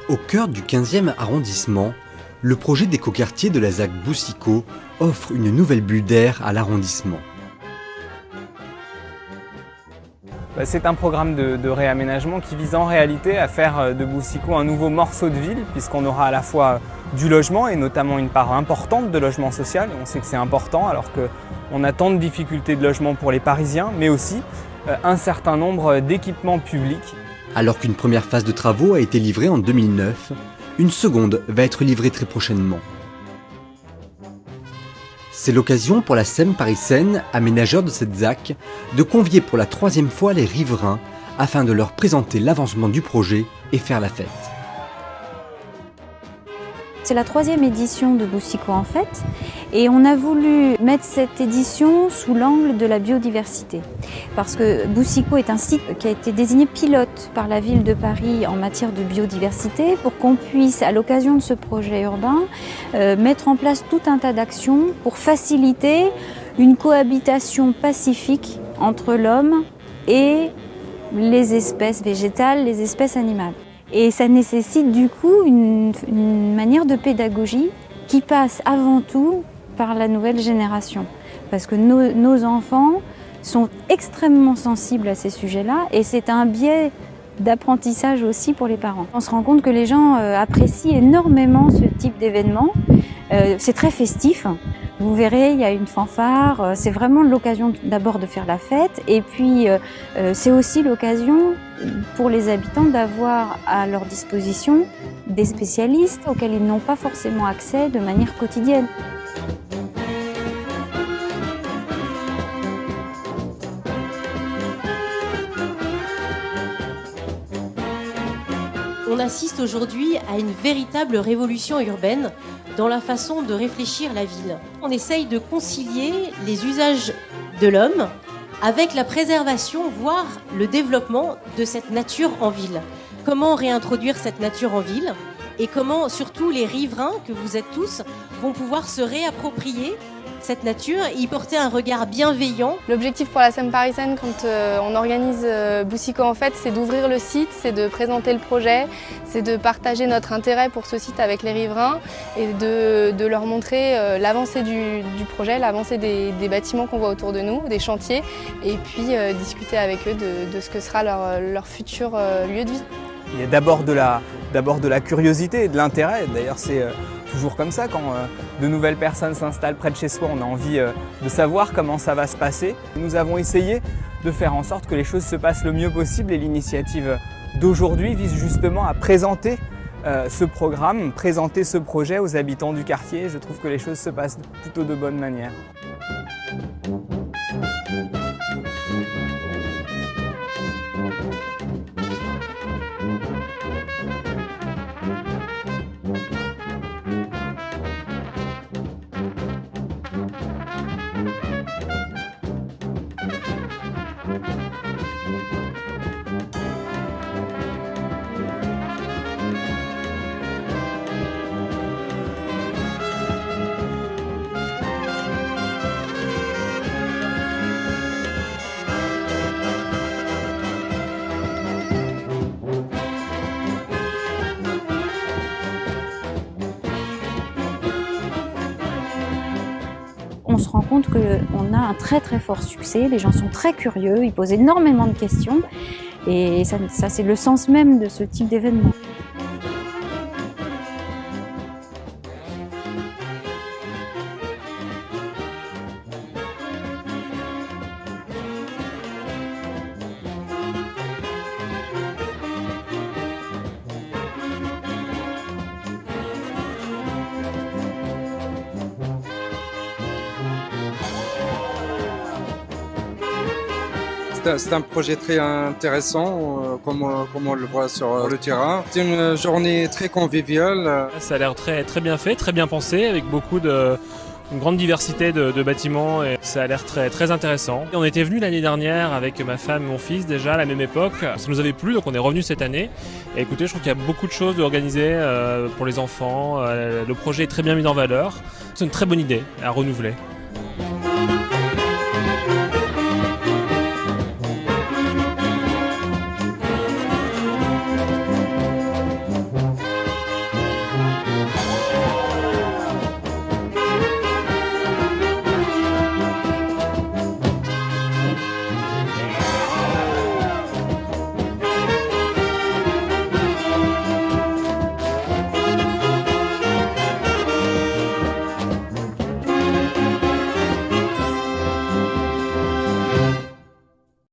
Au cœur du 15e arrondissement, le projet d'écoquartier de la ZAC Boucicaut offre une nouvelle bulle d'air à l'arrondissement. C'est un programme de réaménagement qui vise en réalité à faire de Boucicaut un nouveau morceau de ville, puisqu'on aura à la fois du logement et notamment une part importante de logement social. On sait que c'est important alors qu'on a tant de difficultés de logement pour les Parisiens, mais aussi un certain nombre d'équipements publics. Alors qu'une première phase de travaux a été livrée en 2009, une seconde va être livrée très prochainement. C'est l'occasion pour la SEM Paris-Seine, aménageur de cette ZAC, de convier pour la 3e fois les riverains afin de leur présenter l'avancement du projet et faire la fête. C'est la 3e édition de Boucicaut en fait, et on a voulu mettre cette édition sous l'angle de la biodiversité. Parce que Boucicaut est un site qui a été désigné pilote par la ville de Paris en matière de biodiversité pour qu'on puisse, à l'occasion de ce projet urbain, mettre en place tout un tas d'actions pour faciliter une cohabitation pacifique entre l'homme et les espèces végétales, les espèces animales. Et ça nécessite du coup une manière de pédagogie qui passe avant tout par la nouvelle génération. Parce que nos enfants sont extrêmement sensibles à ces sujets-là et c'est un biais d'apprentissage aussi pour les parents. On se rend compte que les gens apprécient énormément ce type d'événement. C'est très festif. Vous verrez, il y a une fanfare. C'est vraiment l'occasion d'abord de faire la fête. Et puis, c'est aussi l'occasion pour les habitants d'avoir à leur disposition des spécialistes auxquels ils n'ont pas forcément accès de manière quotidienne. On assiste aujourd'hui à une véritable révolution urbaine dans la façon de réfléchir la ville. On essaye de concilier les usages de l'homme avec la préservation, voire le développement de cette nature en ville. Comment réintroduire cette nature en ville et comment surtout les riverains, que vous êtes tous, vont pouvoir se réapproprier cette nature et y porter un regard bienveillant. L'objectif pour la SEM Paris-Seine quand on organise Boucicaut en fait, c'est d'ouvrir le site, c'est de présenter le projet, c'est de partager notre intérêt pour ce site avec les riverains et de leur montrer l'avancée du projet, l'avancée des bâtiments qu'on voit autour de nous, des chantiers, et puis discuter avec eux de ce que sera leur futur lieu de vie. Il y a d'abord de la curiosité et de l'intérêt. D'ailleurs, c'est toujours comme ça, quand de nouvelles personnes s'installent près de chez soi, on a envie de savoir comment ça va se passer. Nous avons essayé de faire en sorte que les choses se passent le mieux possible et l'initiative d'aujourd'hui vise justement à présenter ce programme, présenter ce projet aux habitants du quartier. Je trouve que les choses se passent plutôt de bonne manière. On se rend compte qu'on a un très très fort succès, les gens sont très curieux, ils posent énormément de questions et ça c'est le sens même de ce type d'événement. C'est un projet très intéressant, comme on le voit sur le terrain. C'est une journée très conviviale. Ça a l'air très bien fait, très bien pensé, avec une grande diversité de bâtiments et ça a l'air très intéressant. On était venus l'année dernière avec ma femme et mon fils déjà à la même époque. Ça nous avait plu donc on est revenu cette année. Et écoutez, je trouve qu'il y a beaucoup de choses organisées pour les enfants. Le projet est très bien mis en valeur. C'est une très bonne idée à renouveler.